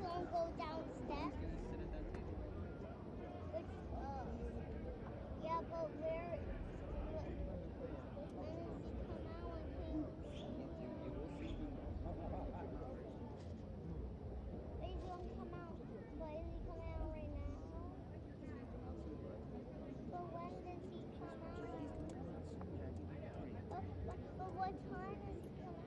gonna go down steps. Which, yeah, but where? When does he come out and But he's gonna come out. But is he coming out right now? But when does he come out? But what time does he come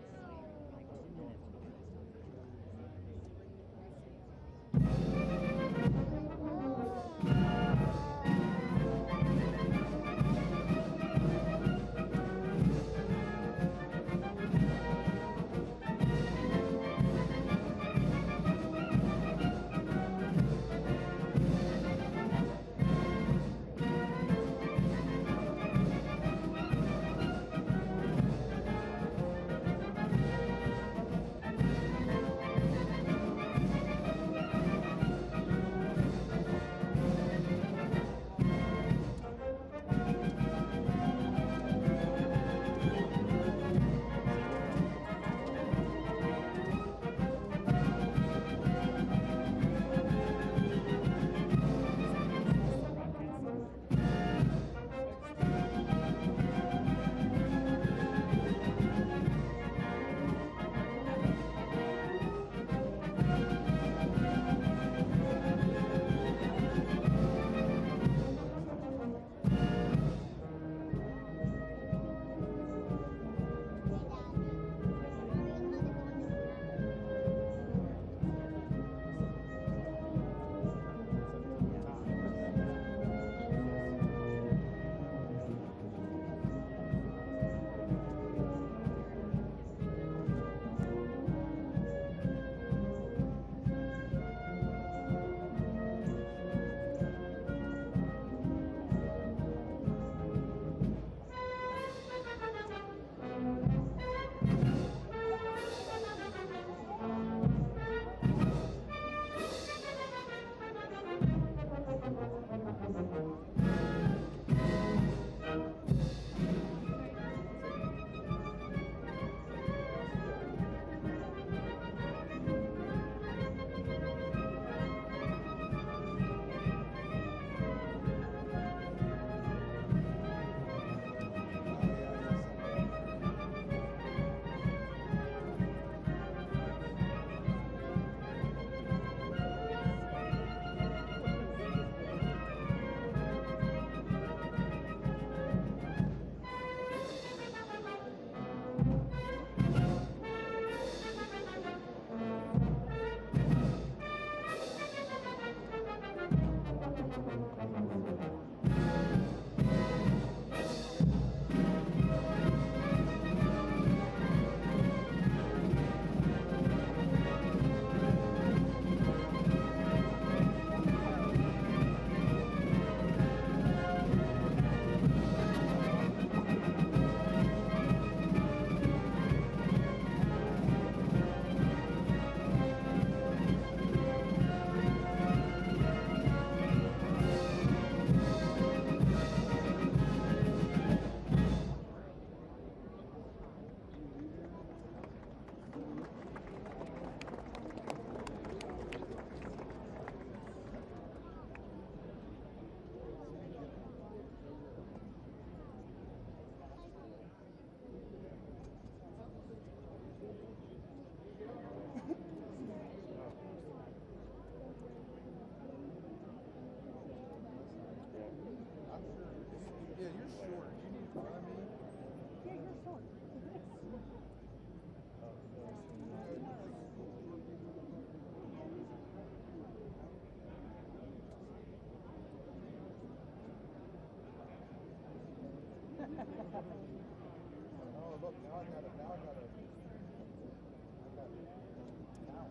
Yeah, you're short. You need to follow me. Yeah, you're short. Oh, look, now I got it. Now I got it. Now.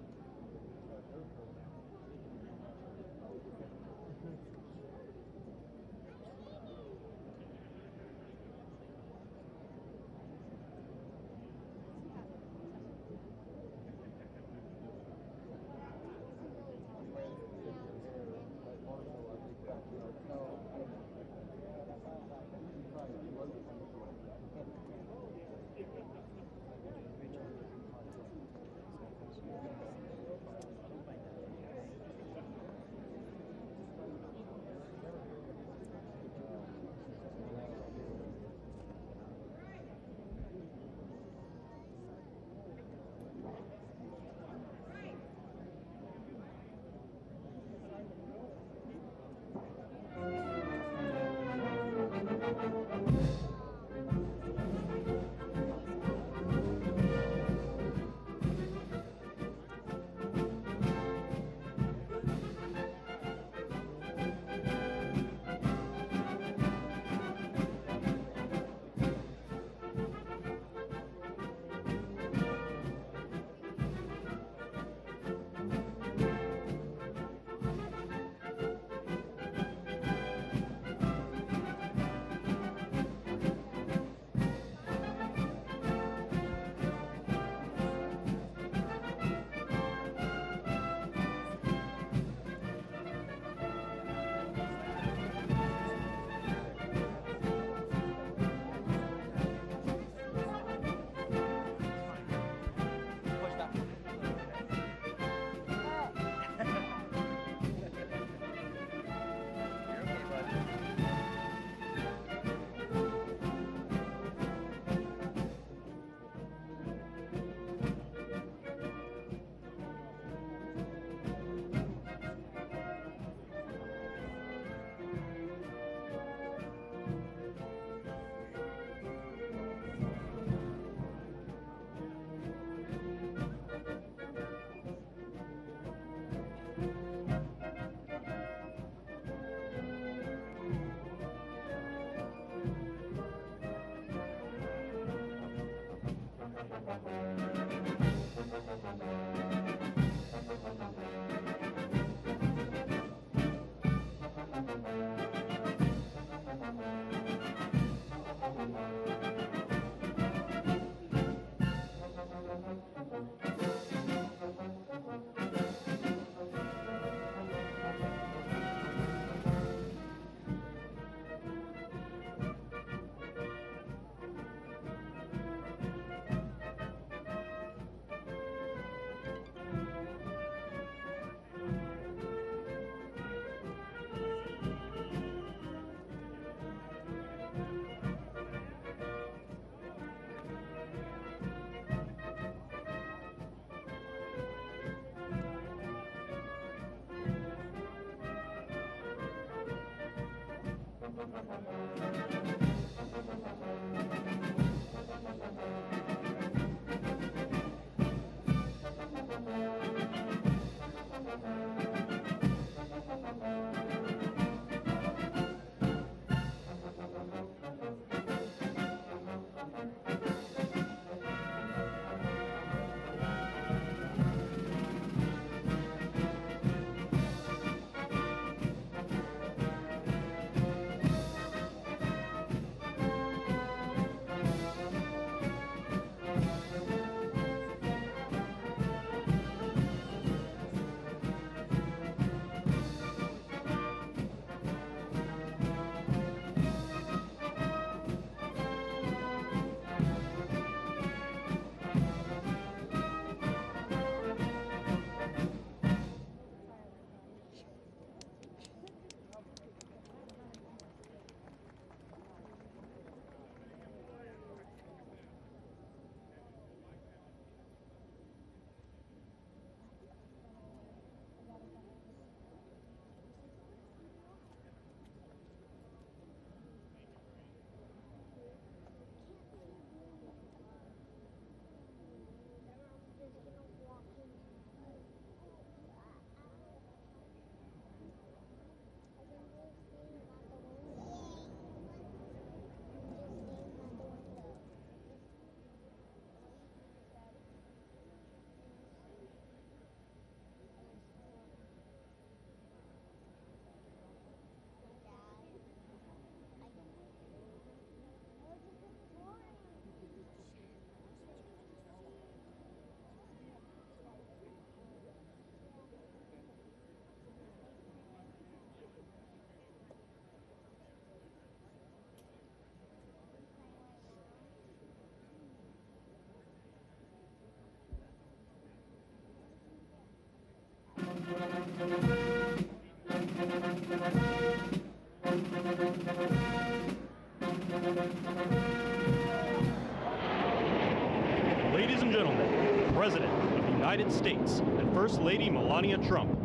Ladies and gentlemen, the President of the United States and First Lady Melania Trump.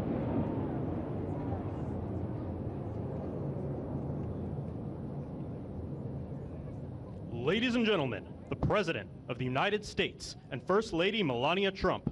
Ladies and gentlemen, the President of the United States and First Lady Melania Trump.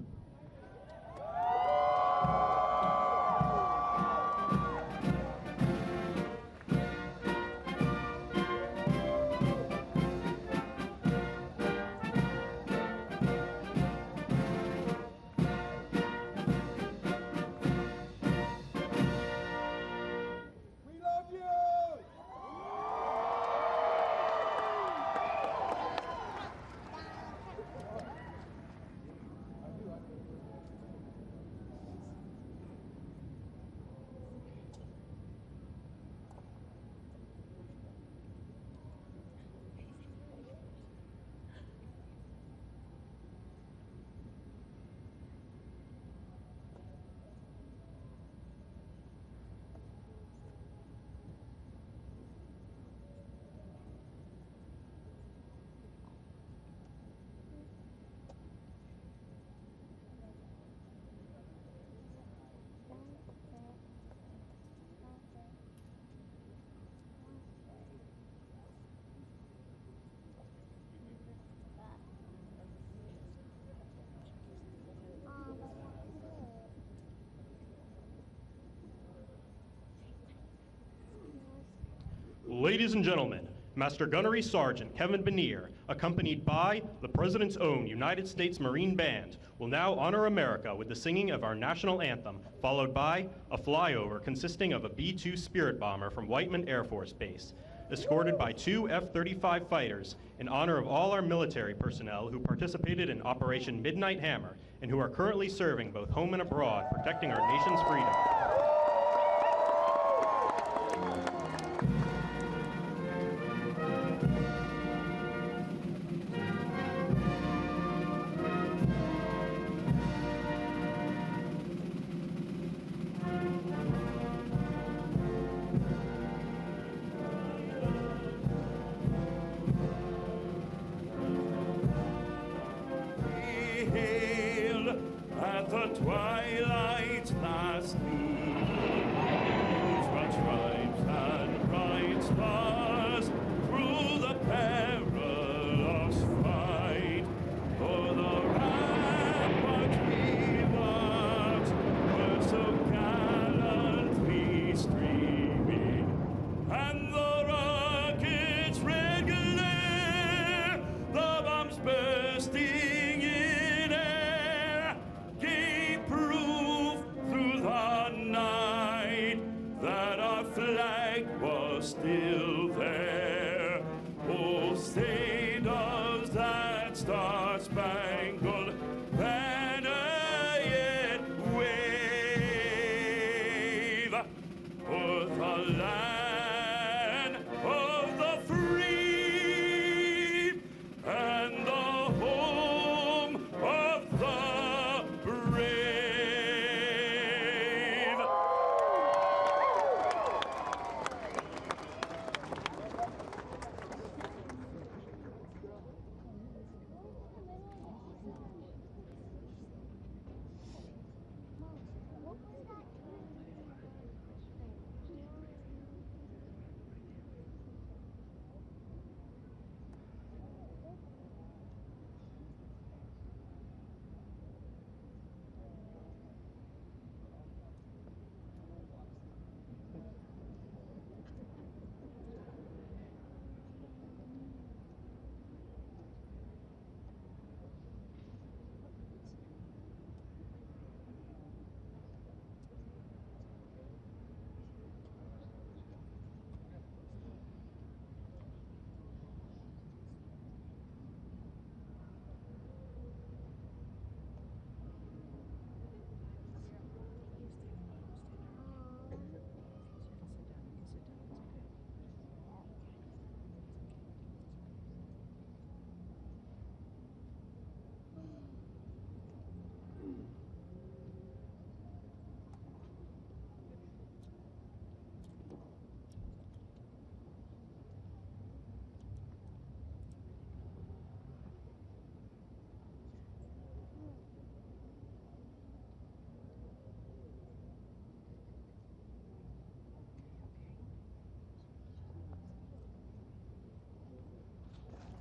Ladies and gentlemen, Master Gunnery Sergeant Kevin Benier, accompanied by the President's own United States Marine Band, will now honor America with the singing of our national anthem, followed by a flyover consisting of a B-2 Spirit bomber from Whiteman Air Force Base. escorted by 2 F-35 fighters, in honor of all our military personnel who participated in Operation Midnight Hammer and who are currently serving both home and abroad, protecting our nation's freedom. At the twilight's last gleam, what stripes and bright stars through the perilous fight, for the ramparts we watched were so gallantly streaming, and the rockets' red glare, the bombs bursting still there. Oh, say does that star-spangled banner yet wave o'er the land of the free and the home of the brave?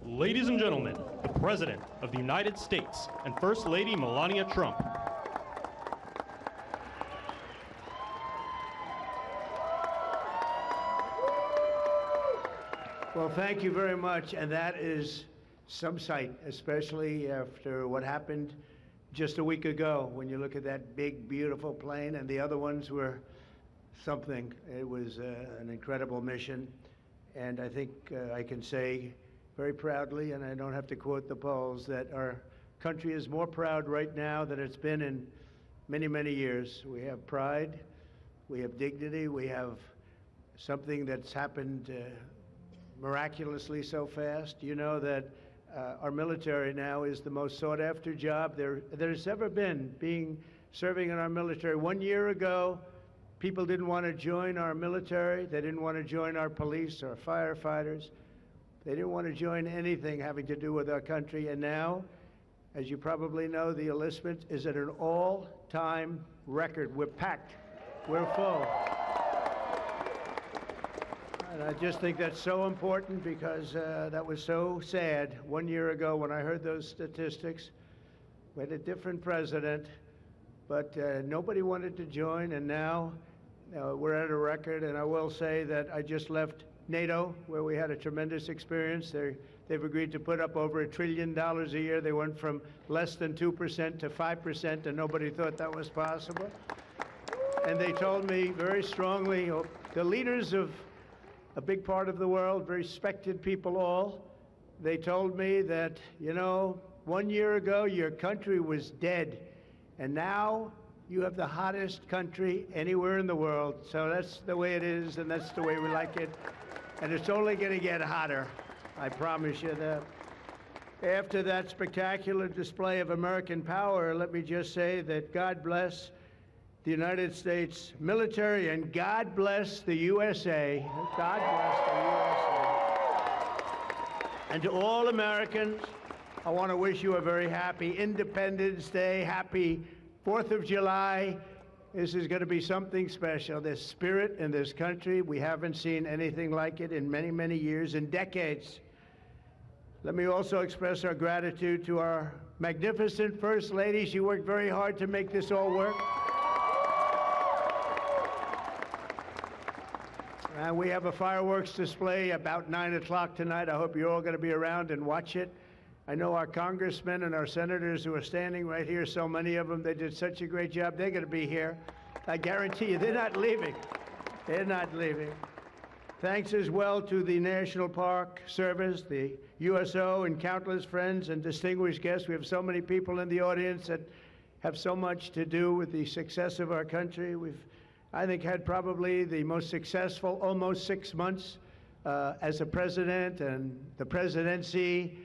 Ladies and gentlemen, the President of the United States and First Lady Melania Trump. Well, thank you very much, and that is some sight, especially after what happened just a week ago when you look at that big, beautiful plane, and the other ones were something. It was an incredible mission, and I think I can say very proudly, and I don't have to quote the polls, that our country is more proud right now than it's been in many, many years. We have pride, we have dignity, we have something that's happened miraculously so fast. You know that our military now is the most sought after job there's ever been, serving in our military. 1 year ago, people didn't want to join our military, they didn't want to join our police or firefighters. They didn't want to join anything having to do with our country, and now, as you probably know, the enlistment is at an all-time record. We're packed. We're full. And I just think that's so important because that was so sad 1 year ago when I heard those statistics. We had a different president, but nobody wanted to join, and now we're at a record. And I will say that I just left NATO, where we had a tremendous experience. They've agreed to put up over $1 trillion a year. They went from less than 2% to 5%, and nobody thought that was possible. And they told me very strongly, the leaders of a big part of the world, very respected people all. They told me that, you know, 1 year ago your country was dead, and now you have the hottest country anywhere in the world. So that's the way it is, and that's the way we like it. And it's only going to get hotter, I promise you that. After that spectacular display of American power, let me just say that God bless the United States military, and God bless the USA. God bless the USA. And to all Americans, I want to wish you a very happy Independence Day, happy 4th of July. This is going to be something special. This spirit in this country, we haven't seen anything like it in many, many years and decades. Let me also express our gratitude to our magnificent First Lady. She worked very hard to make this all work. And we have a fireworks display about 9 o'clock tonight. I hope you're all going to be around and watch it. I know our congressmen and our senators who are standing right here, so many of them, they did such a great job. They're going to be here. I guarantee you, they're not leaving. They're not leaving. Thanks as well to the National Park Service, the USO, and countless friends and distinguished guests. We have so many people in the audience that have so much to do with the success of our country. We've, I think, had probably the most successful almost 6 months as a president and the presidency.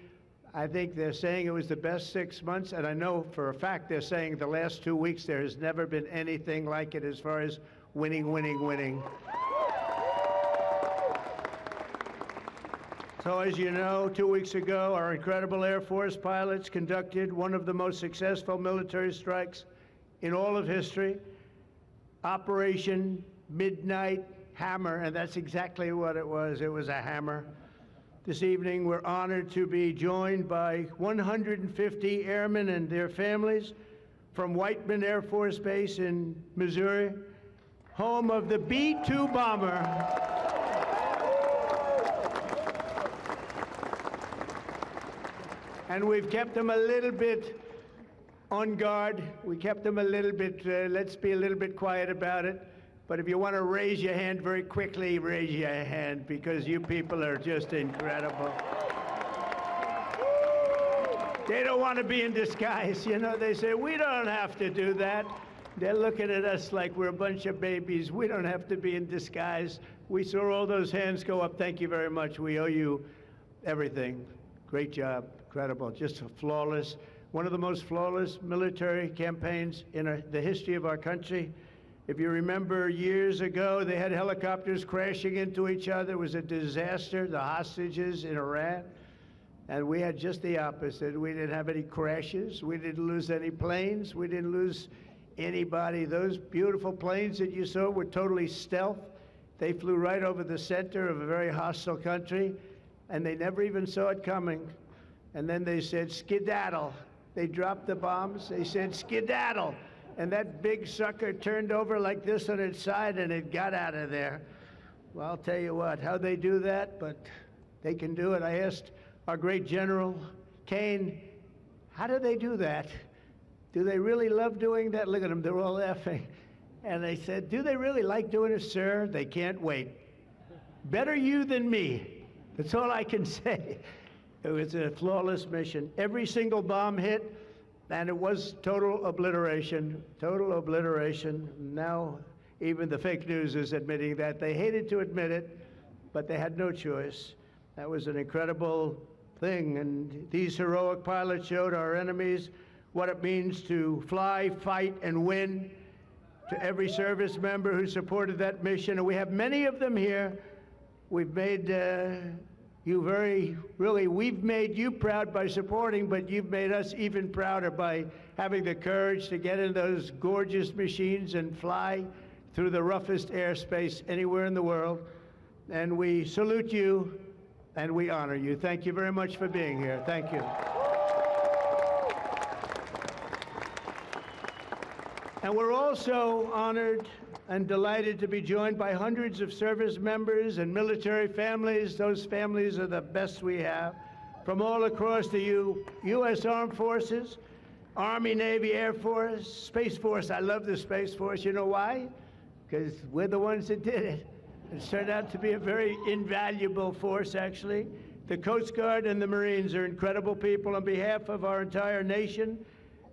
I think they're saying it was the best 6 months, and I know for a fact they're saying the last 2 weeks there has never been anything like it as far as winning, winning, winning. So as you know, 2 weeks ago, our incredible Air Force pilots conducted one of the most successful military strikes in all of history, Operation Midnight Hammer, and that's exactly what it was. It was a hammer. This evening, we're honored to be joined by 150 airmen and their families from Whiteman Air Force Base in Missouri, home of the B-2 bomber. And we've kept them a little bit on guard. We kept them a little bit, let's be a little bit quiet about it. But if you want to raise your hand very quickly, raise your hand, because you people are just incredible. They don't want to be in disguise. You know, they say, we don't have to do that. They're looking at us like we're a bunch of babies. We don't have to be in disguise. We saw all those hands go up. Thank you very much. We owe you everything. Great job. Incredible. Just flawless. One of the most flawless military campaigns in the history of our country. If you remember years ago, they had helicopters crashing into each other. It was a disaster, the hostages in Iran. And we had just the opposite. We didn't have any crashes. We didn't lose any planes. We didn't lose anybody. Those beautiful planes that you saw were totally stealth. They flew right over the center of a very hostile country, and they never even saw it coming. And then they said, skedaddle. They dropped the bombs. They said, skedaddle. And that big sucker turned over like this on its side, and it got out of there. Well, I'll tell you what, how they do that, but they can do it. I asked our great General Kane, how do they do that? Do they really love doing that? Look at them, they're all laughing. And they said, do they really like doing it, sir? They can't wait. Better you than me. That's all I can say. It was a flawless mission. Every single bomb hit, and it was total obliteration, total obliteration. Now, even the fake news is admitting that. They hated to admit it, but they had no choice. That was an incredible thing, and these heroic pilots showed our enemies what it means to fly, fight, and win. To every service member who supported that mission, and we have many of them here. We've made we've made you proud by supporting, but you've made us even prouder by having the courage to get in those gorgeous machines and fly through the roughest airspace anywhere in the world. And we salute you, and we honor you. Thank you very much for being here. Thank you. And we're also honored and delighted to be joined by hundreds of service members and military families. Those families are the best we have, from all across the U.S. Armed Forces, Army, Navy, Air Force, Space Force. I love the Space Force. You know why? Because we're the ones that did it. It's turned out to be a very invaluable force, actually. The Coast Guard and the Marines are incredible people. On behalf of our entire nation,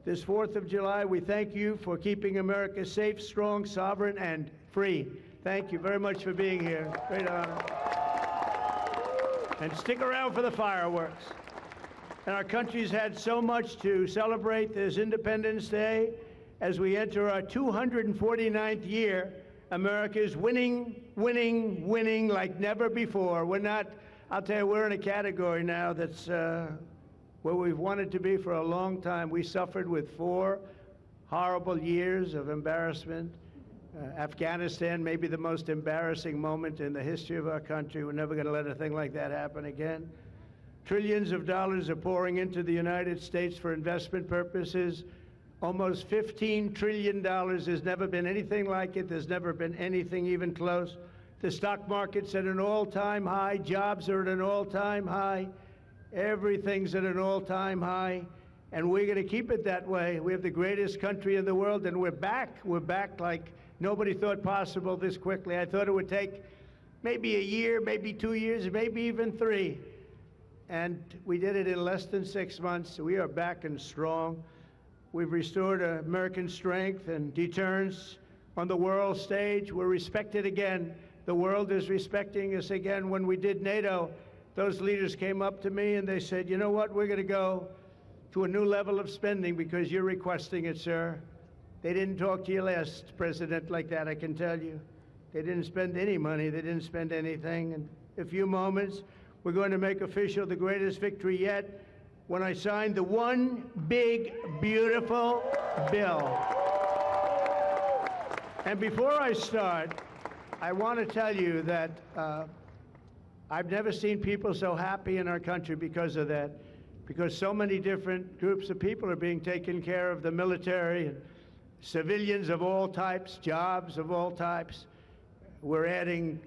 this 4th of July, we thank you for keeping America safe, strong, sovereign, and free. Thank you very much for being here. Great honor. And stick around for the fireworks. And our country's had so much to celebrate this Independence Day. As we enter our 249th year, America is winning, winning, winning like never before. We're not, I'll tell you, we're in a category now that's where we've wanted to be for a long time. We suffered with 4 horrible years of embarrassment. Afghanistan may be the most embarrassing moment in the history of our country. We're never going to let a thing like that happen again. Trillions of dollars are pouring into the United States for investment purposes. Almost $15 trillion. There's never been anything like it. There's never been anything even close. The stock market's at an all-time high. Jobs are at an all-time high. Everything's at an all-time high. And we're going to keep it that way. We have the greatest country in the world, and we're back. We're back like nobody thought possible this quickly. I thought it would take maybe a year, maybe 2 years, maybe even 3. And we did it in less than 6 months. We are back and strong. We've restored American strength and deterrence on the world stage. We're respected again. The world is respecting us again. When we did NATO, those leaders came up to me and they said, you know what, we're going to go to a new level of spending because you're requesting it, sir. They didn't talk to you last president like that, I can tell you. They didn't spend any money. They didn't spend anything. In a few moments, we're going to make official the greatest victory yet when I signed the one big, beautiful bill. And before I start, I want to tell you that I've never seen people so happy in our country because of that, because so many different groups of people are being taken care of, the military and civilians of all types, jobs of all types. We're adding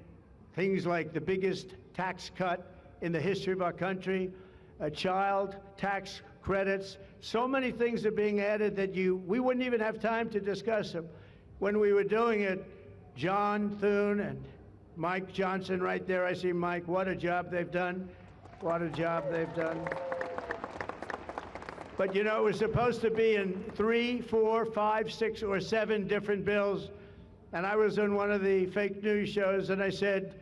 things like the biggest tax cut in the history of our country, child tax credits. So many things are being added that we wouldn't even have time to discuss them. When we were doing it, John Thune and Mike Johnson right there, I see Mike, what a job they've done. What a job they've done. But you know, it was supposed to be in 3, 4, 5, 6, or 7 different bills. And I was on one of the fake news shows and I said,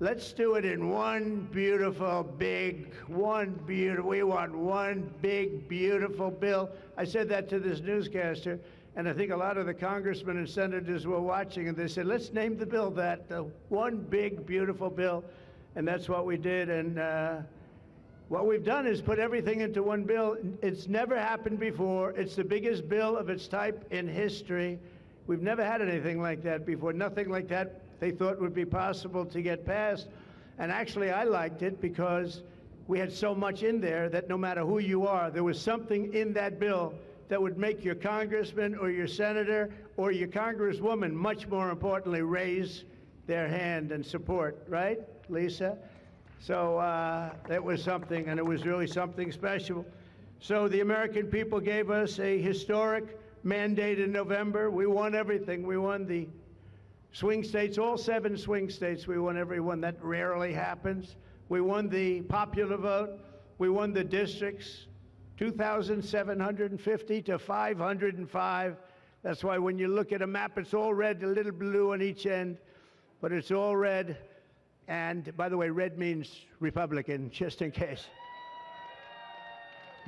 let's do it in one beautiful, big, we want one big, beautiful bill. I said that to this newscaster, and I think a lot of the congressmen and senators were watching, and they said, let's name the bill that, the one big, beautiful bill. And that's what we did, and what we've done is put everything into one bill. It's never happened before. It's the biggest bill of its type in history. We've never had anything like that before, nothing like that they thought would be possible to get passed. And actually, I liked it because we had so much in there that no matter who you are, there was something in that bill that would make your congressman or your senator or your congresswoman, much more importantly, raise their hand and support, right, Lisa? So that was something, and it was really something special. So the American people gave us a historic mandate in November. We won everything. We won the swing states, all 7 swing states. We won every one. That rarely happens. We won the popular vote. We won the districts, 2,750 to 505. That's why when you look at a map, it's all red, a little blue on each end, but it's all red. And by the way, red means Republican, just in case.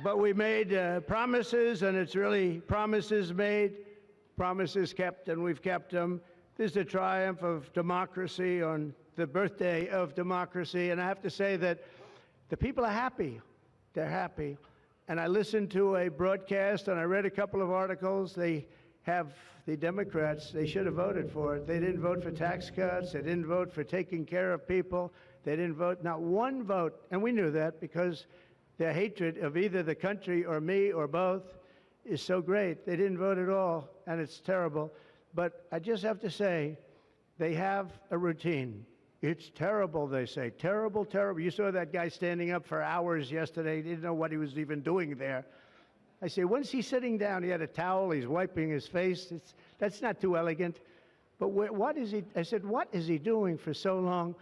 But we made promises, and it's really promises made, promises kept, and we've kept them. This is a triumph of democracy on the birthday of democracy, and I have to say that the people are happy. They're happy. And I listened to a broadcast, and I read a couple of articles. They have the Democrats, they should have voted for it. They didn't vote for tax cuts. They didn't vote for taking care of people. They didn't vote, not one vote, and we knew that because their hatred of either the country or me or both is so great. They didn't vote at all, and it's terrible. But I just have to say, they have a routine. It's terrible, they say. Terrible, terrible. You saw that guy standing up for hours yesterday. He didn't know what he was even doing there. I say, when's he sitting down? He had a towel. He's wiping his face. That's not too elegant. But what is he, I said, what is he doing for so long?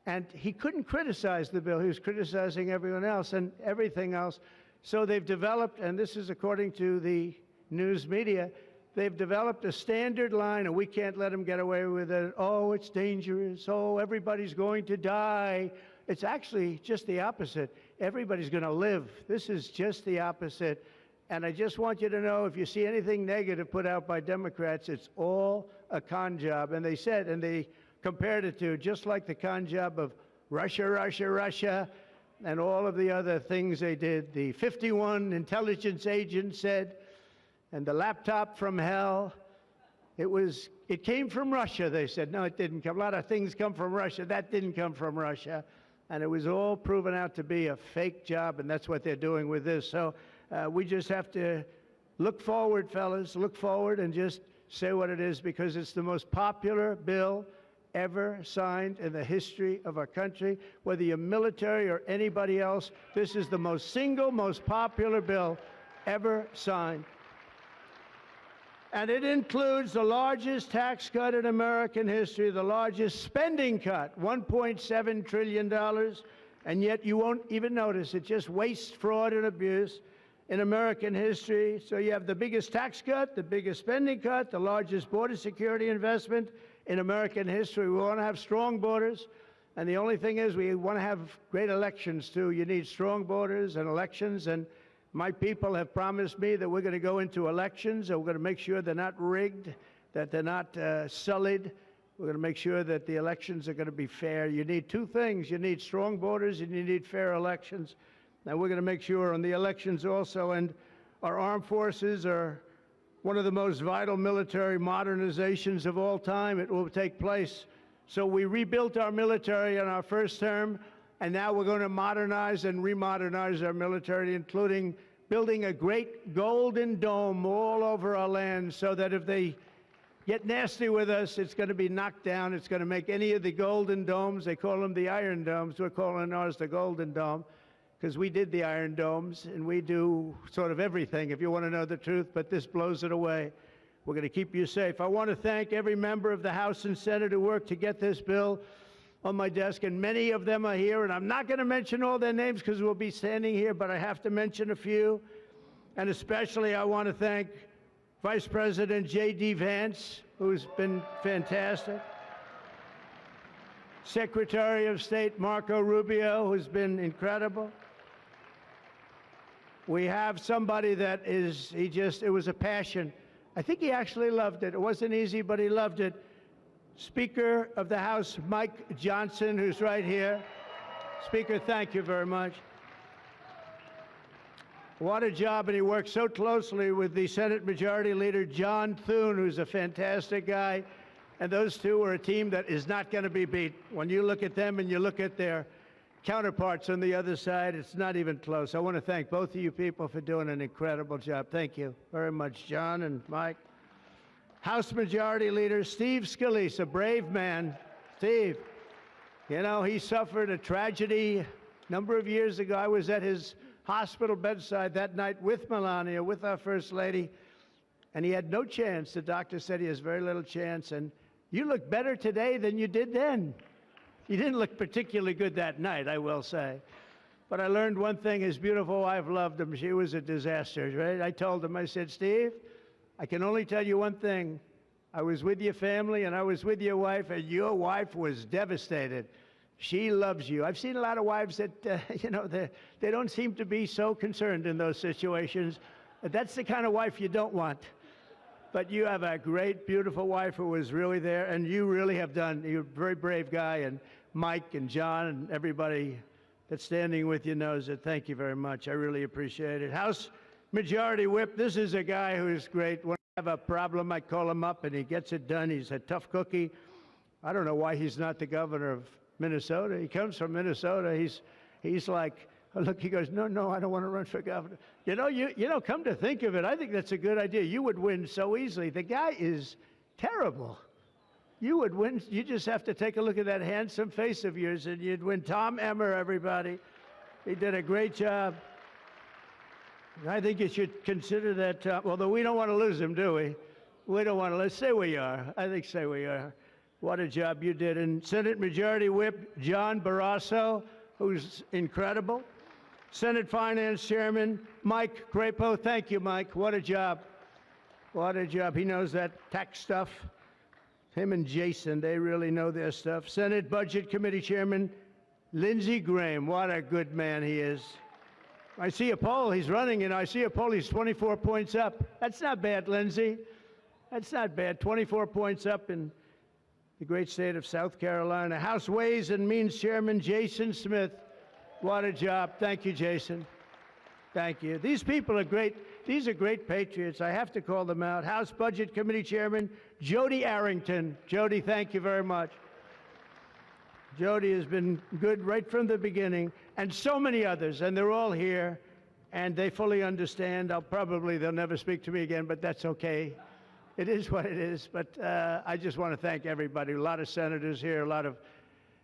And he couldn't criticize the bill. He was criticizing everyone else and everything else. So they've developed, and this is according to the news media, they've developed a standard line, and we can't let them get away with it. Oh, it's dangerous. Oh, everybody's going to die. It's actually just the opposite. Everybody's going to live. This is just the opposite. And I just want you to know, if you see anything negative put out by Democrats, it's all a con job. And they said, and they compared it to just like the con job of Russia, Russia, Russia, and all of the other things they did. The 51 intelligence agents said, and the laptop from hell, it came from Russia, they said. No, it didn't come. A lot of things come from Russia. That didn't come from Russia. And it was all proven out to be a fake job, and that's what they're doing with this. So we just have to look forward, fellas, look forward and just say what it is, because it's the most popular bill ever signed in the history of our country. Whether you're military or anybody else, this is the single most popular bill ever signed. And it includes the largest tax cut in American history, the largest spending cut, $1.7 trillion, and yet you won't even notice it. Just waste, fraud, and abuse in American history. So you have the biggest tax cut, the biggest spending cut, the largest border security investment in American history. We want to have strong borders, and the only thing is we want to have great elections, too. You need strong borders and elections, and my people have promised me that we're going to go into elections, and we're going to make sure they're not rigged, that they're not sullied. We're going to make sure that the elections are going to be fair. You need two things. You need strong borders, and you need fair elections. And we're going to make sure on the elections also. And our armed forces are one of the most vital military modernizations of all time. It will take place. So we rebuilt our military in our first term, and now we're going to modernize and remodernize our military, including building a great golden dome all over our land, so that if they get nasty with us, it's going to be knocked down. It's going to make any of the golden domes, they call them the iron domes, we're calling ours the golden dome, because we did the iron domes, and we do sort of everything, if you want to know the truth, but this blows it away. We're going to keep you safe. I want to thank every member of the House and Senate who worked to get this bill on my desk, and many of them are here, and I'm not going to mention all their names because we'll be standing here, but I have to mention a few. And especially I want to thank Vice President J.D. Vance, who's been fantastic. Secretary of State Marco Rubio, who's been incredible. We have somebody that it was a passion. I think he actually loved it. It wasn't easy, but he loved it. Speaker of the House, Mike Johnson, who's right here. Speaker, thank you very much. What a job, and he worked so closely with the Senate Majority Leader, John Thune, who's a fantastic guy. And those two are a team that is not going to be beat. When you look at them and you look at their counterparts on the other side, it's not even close. I want to thank both of you people for doing an incredible job. Thank you very much, John and Mike. House Majority Leader Steve Scalise, a brave man. Steve, you know, he suffered a tragedy a number of years ago. I was at his hospital bedside that night with Melania, with our First Lady, and he had no chance. The doctor said he has very little chance, and you look better today than you did then. You didn't look particularly good that night, I will say. But I learned one thing. His beautiful wife loved him. She was a disaster, right? I told him, I said, Steve, I can only tell you one thing. I was with your family, and I was with your wife, and your wife was devastated. She loves you. I've seen a lot of wives that, you know, they don't seem to be so concerned in those situations. That's the kind of wife you don't want. But you have a great, beautiful wife who was really there, and you really have done. You're a very brave guy, and Mike and John and everybody that's standing with you knows it. Thank you very much. I really appreciate it. House Majority Whip, this is a guy who's great. When I have a problem, I call him up, and he gets it done. He's a tough cookie. I don't know why he's not the governor of Minnesota. He comes from Minnesota. He's like, look, he goes, no, I don't want to run for governor. You know, come to think of it, I think that's a good idea. You would win so easily. The guy is terrible. You would win. You just have to take a look at that handsome face of yours, and you'd win. Tom Emmer, everybody. He did a great job. I think you should consider that, although we don't want to lose him, do we? We don't want to. Let's say we are. I think say we are. What a job you did. And Senate Majority Whip John Barrasso, who's incredible. Senate Finance Chairman Mike Crapo. Thank you, Mike. What a job. What a job. He knows that tax stuff. Him and Jason, they really know their stuff. Senate Budget Committee Chairman Lindsey Graham. What a good man he is. I see a poll. He's running, and I see a poll. He's 24 points up. That's not bad, Lindsey. That's not bad. 24 points up in the great state of South Carolina. House Ways and Means Chairman Jason Smith. What a job. Thank you, Jason. Thank you. These people are great. These are great patriots. I have to call them out. House Budget Committee Chairman Jody Arrington. Jody, thank you very much. Jody has been good right from the beginning, and so many others, and they're all here, and they fully understand. They'll never speak to me again, but that's okay. It is what it is, but I just want to thank everybody. A lot of senators here, a lot of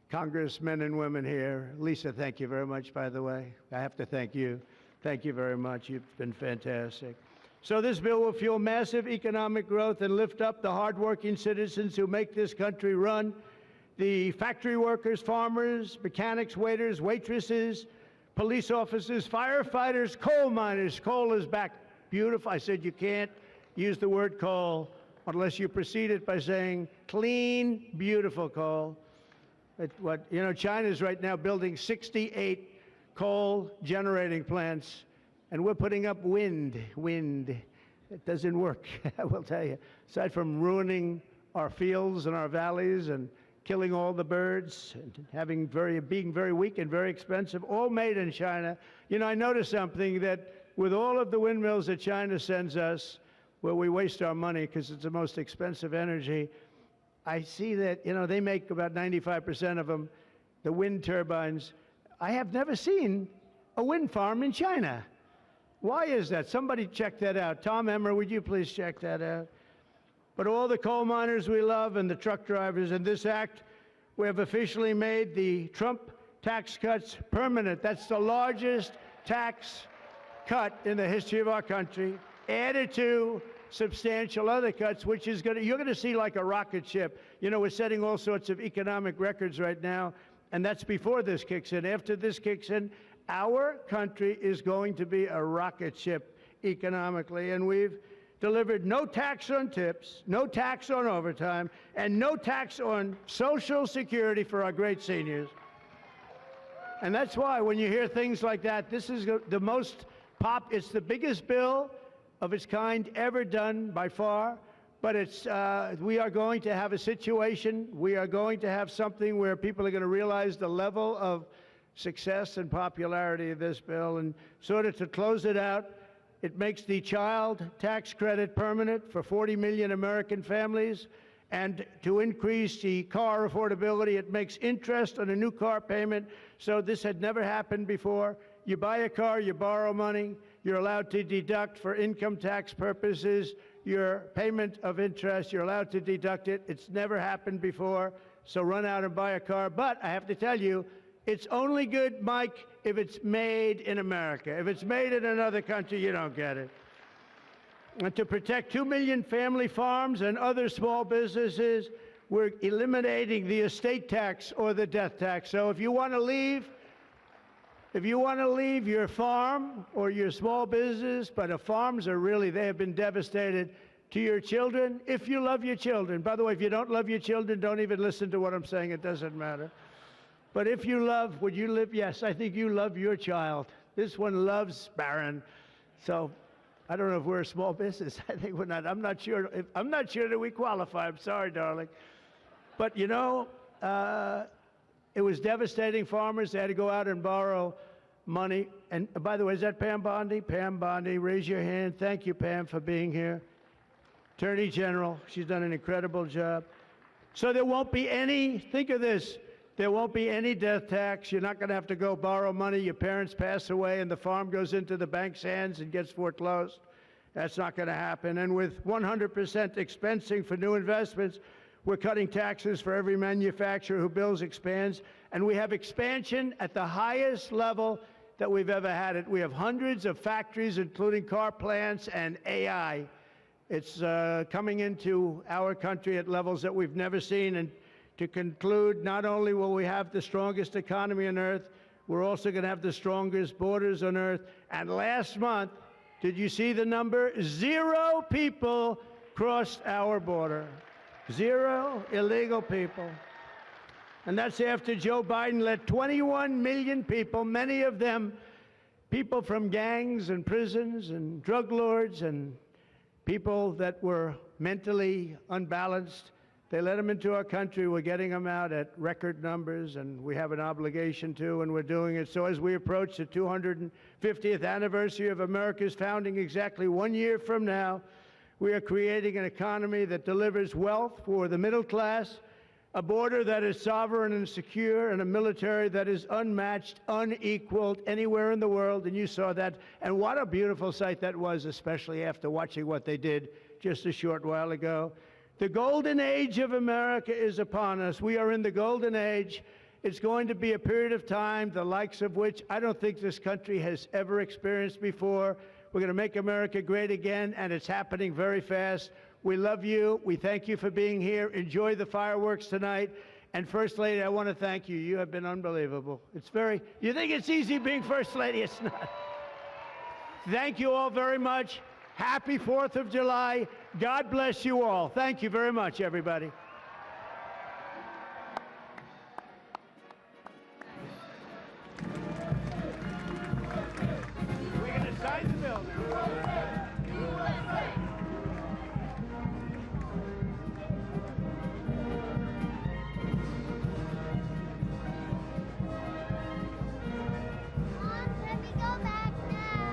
congressmen and women here. Lisa, thank you very much, by the way. I have to thank you. Thank you very much. You've been fantastic. So this bill will fuel massive economic growth and lift up the hardworking citizens who make this country run. The factory workers, farmers, mechanics, waiters, waitresses, police officers, firefighters, coal miners. Coal is back. Beautiful. I said you can't use the word coal unless you precede it by saying clean, beautiful coal. China's right now building 68 coal generating plants, and we're putting up wind. It doesn't work, I will tell you. Aside from ruining our fields and our valleys and killing all the birds and being very weak and very expensive, all made in China. I noticed something, that with all of the windmills that China sends us, where we waste our money because it's the most expensive energy, I see that, they make about 95% of them, the wind turbines. I have never seen a wind farm in China. Why is that? Somebody check that out. Tom Emmer, would you please check that out? But all the coal miners we love and the truck drivers, in this act, we have officially made the Trump tax cuts permanent. That's the largest tax cut in the history of our country, added to substantial other cuts, which is you're going to see like a rocket ship. We're setting all sorts of economic records right now, and that's before this kicks in. After this kicks in, our country is going to be a rocket ship economically, and we've delivered no tax on tips, no tax on overtime, and no tax on Social Security for our great seniors. And that's why when you hear things like that, this is the most it's the biggest bill of its kind ever done by far, but we are going to have a situation, we are going to have something where people are going to realize the level of success and popularity of this bill. And sort of to close it out, it makes the child tax credit permanent for 40 million American families, and to increase the car affordability, it makes interest on a new car payment. So this had never happened before. You buy a car, you borrow money, you're allowed to deduct for income tax purposes your payment of interest. You're allowed to deduct it. It's never happened before. So run out and buy a car. But I have to tell you, it's only good, Mike, if it's made in America. If it's made in another country, you don't get it. And to protect 2 million family farms and other small businesses, we're eliminating the estate tax or the death tax. So if you want to leave your farm or your small business, but farms they have been devastated, to your children, if you love your children. By the way, if you don't love your children, don't even listen to what I'm saying. It doesn't matter. But if you love, would you live? Yes, I think you love your child. This one loves Barron. So I don't know if we're a small business. I think we're not. I'm not sure that we qualify. I'm sorry, darling. But it was devastating farmers. They had to go out and borrow money. And by the way, is that Pam Bondi? Pam Bondi, raise your hand. Thank you, Pam, for being here. Attorney General, she's done an incredible job. So there won't be any, think of this, there won't be any death tax. You're not going to have to go borrow money. Your parents pass away and the farm goes into the bank's hands and gets foreclosed. That's not going to happen. And with 100% expensing for new investments, we're cutting taxes for every manufacturer who builds, expands. And we have expansion at the highest level that we've ever had it. We have hundreds of factories, including car plants and AI. It's coming into our country at levels that we've never seen. And to conclude, not only will we have the strongest economy on earth, we're also going to have the strongest borders on earth. And last month, did you see the number? 0 people crossed our border. 0 illegal people. And that's after Joe Biden let 21 million people, many of them people from gangs and prisons and drug lords and people that were mentally unbalanced, they let them into our country. We're getting them out at record numbers, and we have an obligation to, and we're doing it. So as we approach the 250th anniversary of America's founding exactly 1 year from now, we are creating an economy that delivers wealth for the middle class, a border that is sovereign and secure, and a military that is unmatched, unequaled anywhere in the world. And you saw that. And what a beautiful sight that was, especially after watching what they did just a short while ago. The golden age of America is upon us. We are in the golden age. It's going to be a period of time, the likes of which I don't think this country has ever experienced before. We're going to make America great again, and it's happening very fast. We love you. We thank you for being here. Enjoy the fireworks tonight. And First Lady, I want to thank you. You have been unbelievable. You think it's easy being First Lady? It's not. Thank you all very much. Happy 4th of July. God bless you all. Thank you very much, everybody. We're going to sign the bill now. Let me go back now.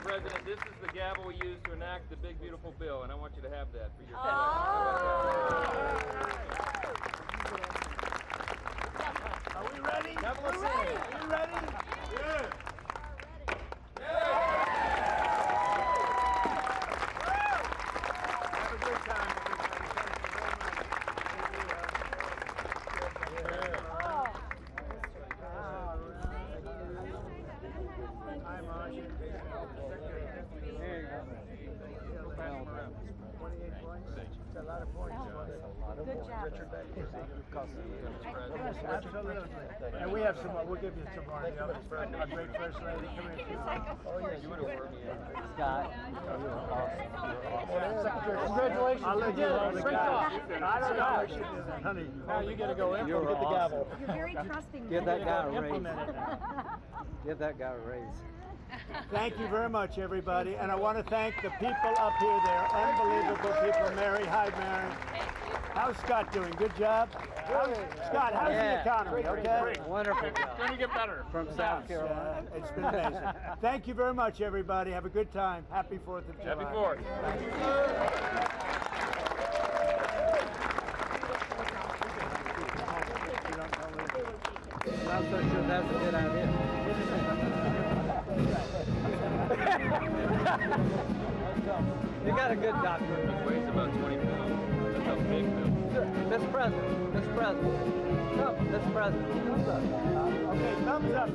President, this is the gavel we use to enact the big, beautiful bill, and I want you to have that for your Are we ready? We're ready. Are we ready? Good. Have a good time, Hi, Marge. There you go. 28 points. a lot of points. Good job. Absolutely. And we have some more. We'll give you some more. Our great first lady. Come here. You would have worked me in. Scott. Congratulations. I'll let you hold the guy. I don't know. Honey, now you got to go in. You're Get the gavel. You're very trusting. Give that guy a raise. Give that guy a raise. Thank you very much, everybody. And I want to thank the people up here. They're unbelievable people. Mary, hi, Mary. How's Scott doing? Good job? Scott, how's the economy? Okay? Wonderful. Going to get better. From South Carolina. It's been amazing. Thank you very much, everybody. Have a good time. Happy 4th of July. Happy 4th. I'm not so sure that's a good idea. You got a good doctor. He weighs about 20 pounds. That's a big bill. Mr. President. Mr. President. Come, Mr. President. Thumbs up. Okay, thumbs up.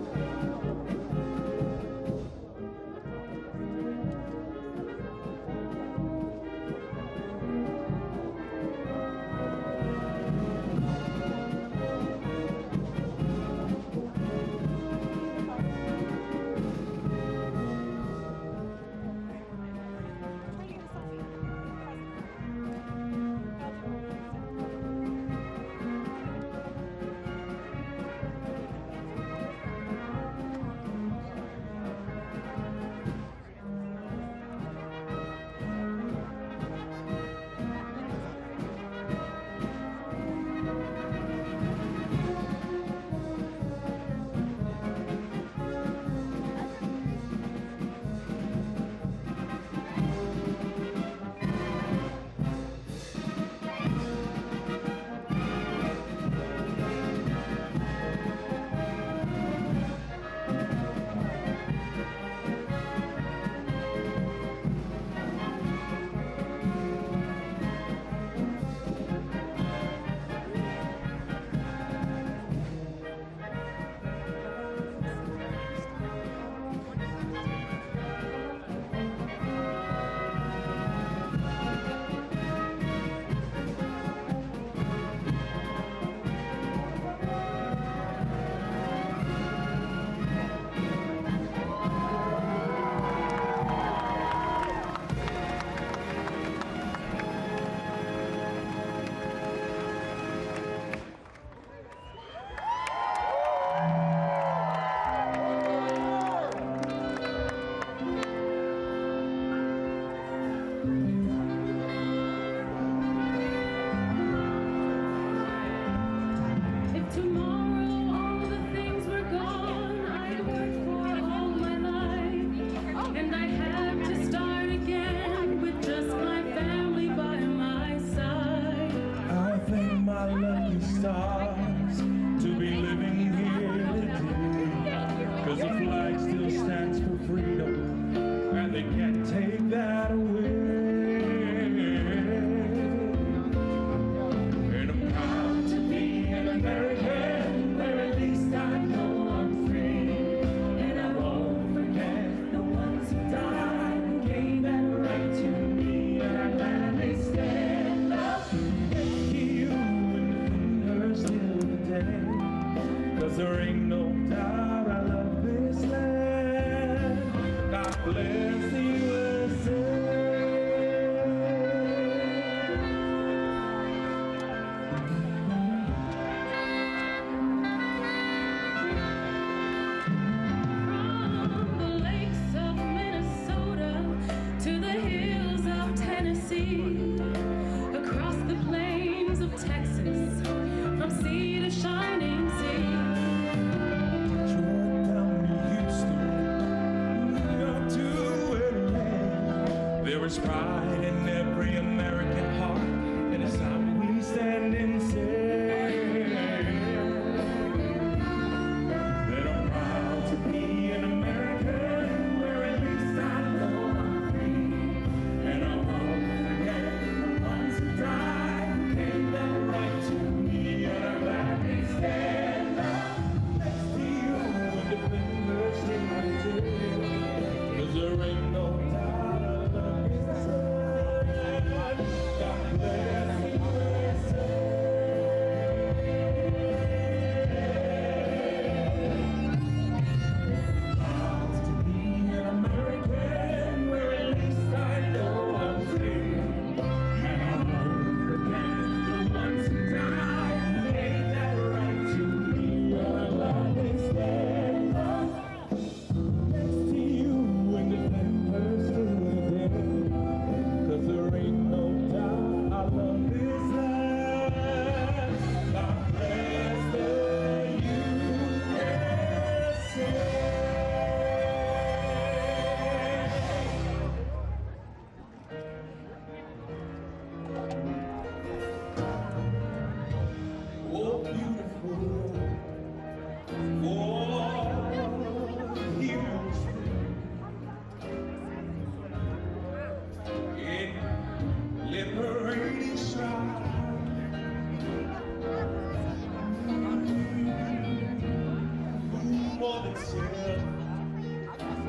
until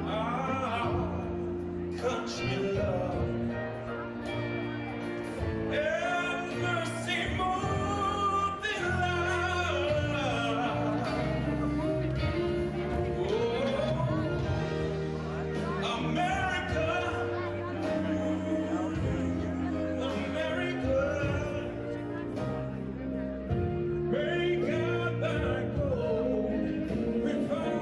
our country love and mercy more than love. Oh, America, America, break out thy gold revive.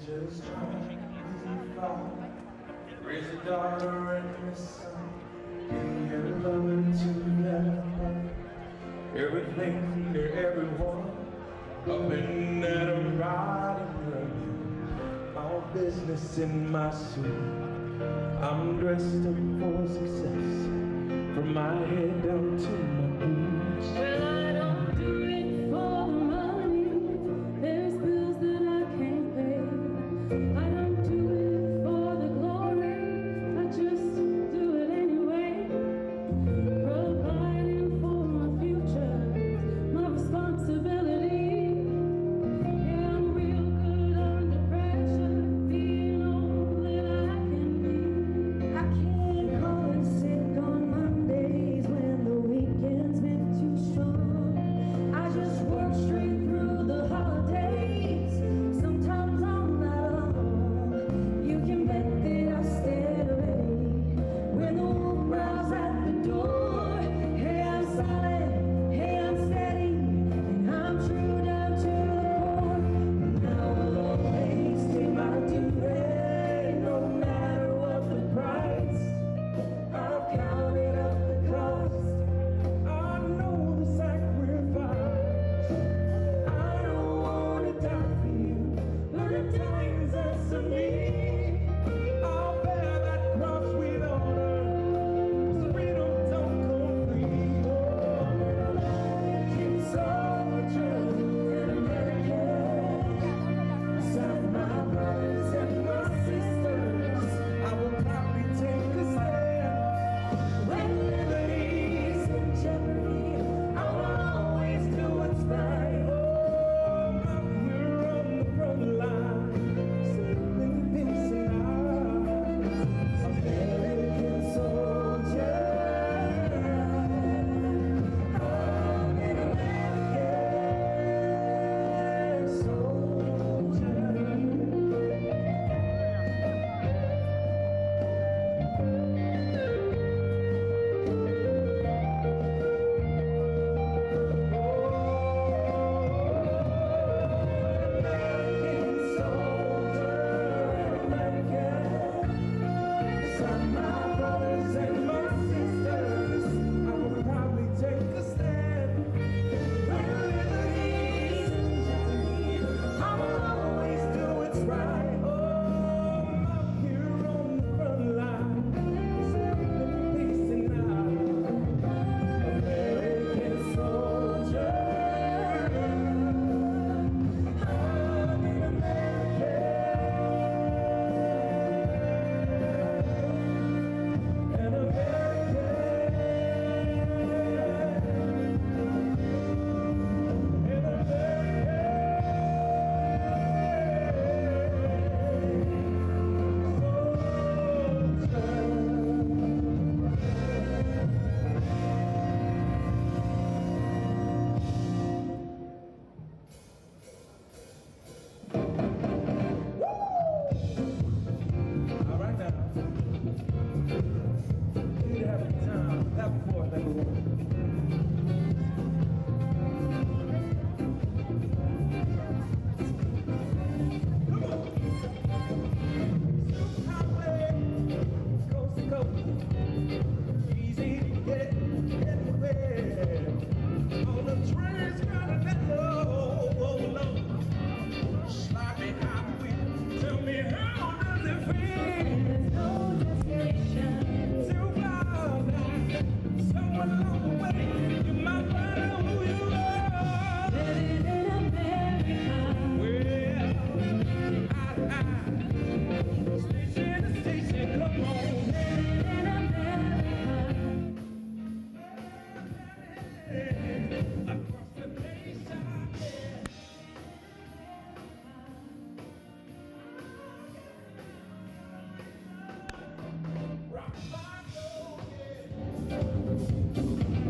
Just trying to find, raise a daughter and a son, be a lover to them, everything to everyone, up and at a ride, all business in my suit. I'm dressed up for success, from my head down to my boots. Well, I don't do it for the money, there's bills that I can't pay. I don't do it for the glory, I just do it anyway. Providing for my future, my responsibility. Yeah, I'm real good under pressure, being all that I can be. I can't call in sick on Mondays when the weekend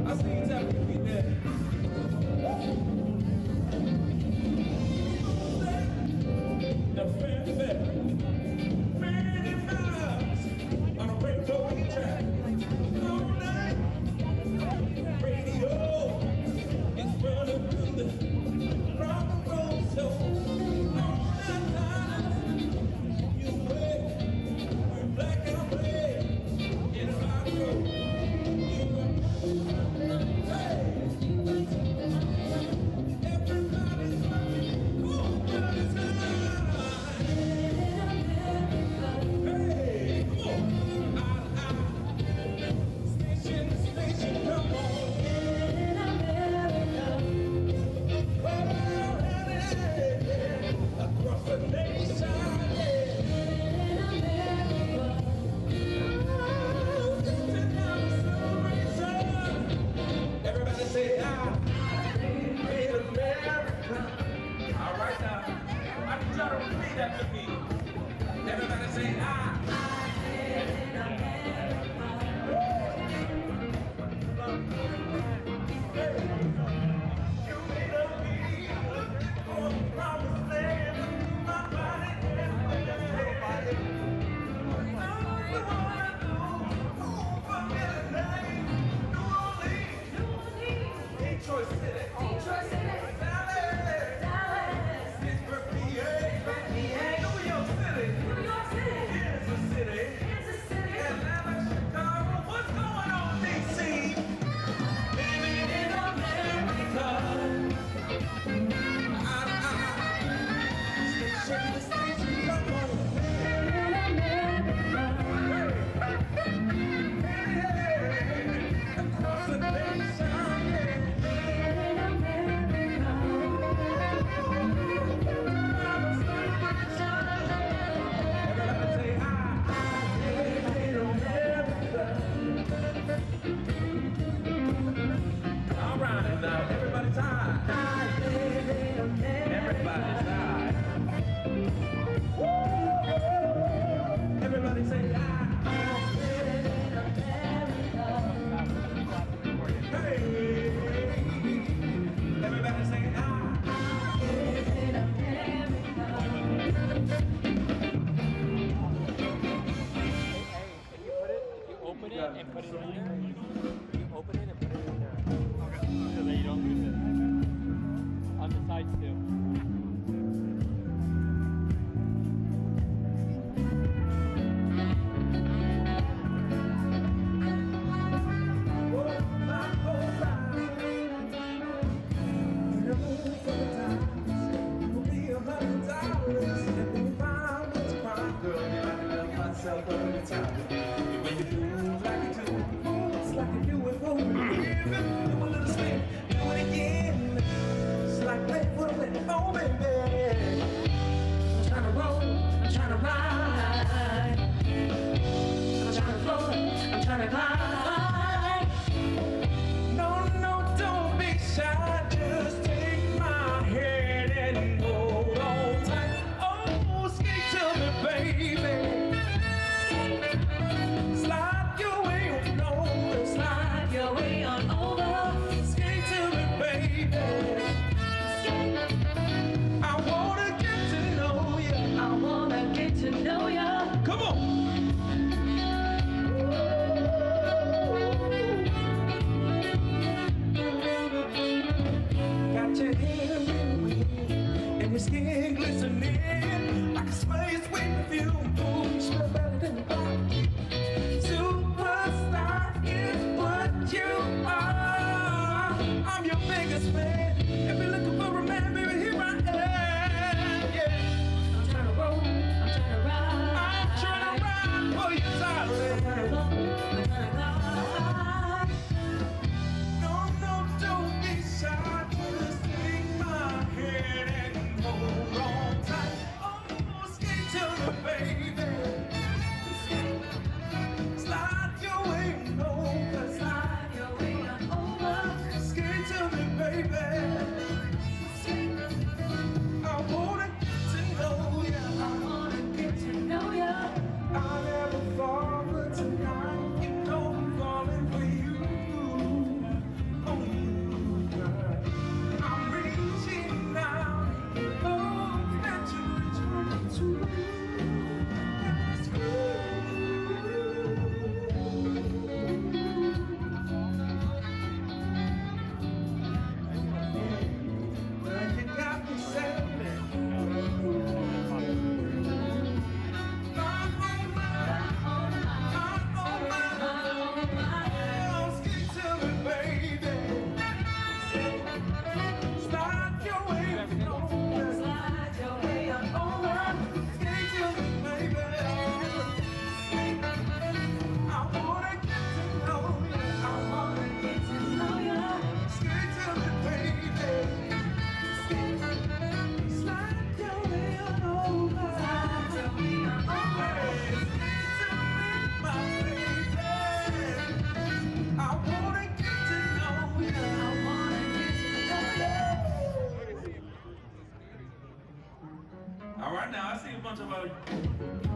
I seen that we there. The fair, many miles on a rainbow track. All night, radio is running through the rock and roll show. All night, you wait, we're black and red in a rock and roll. Everybody say, I made America. All right now, I need y'all to repeat after me. Everybody say, I made America. You made a me for the promised land. My body and my head. You wanna do over New Orleans, Detroit City, Dallas, Pittsburgh, PA, New York City, Kansas City, Atlanta, Chicago. What's going on, DC? Living in America. Station, come on. Across the nation. All right, now everybody's high. Everybody's high. Everybody say hey. Everybody say Open it and put it in there. You open it and put it in there. Okay. So that you don't lose it. On the sides too. Slide your way on over. now. I see a bunch of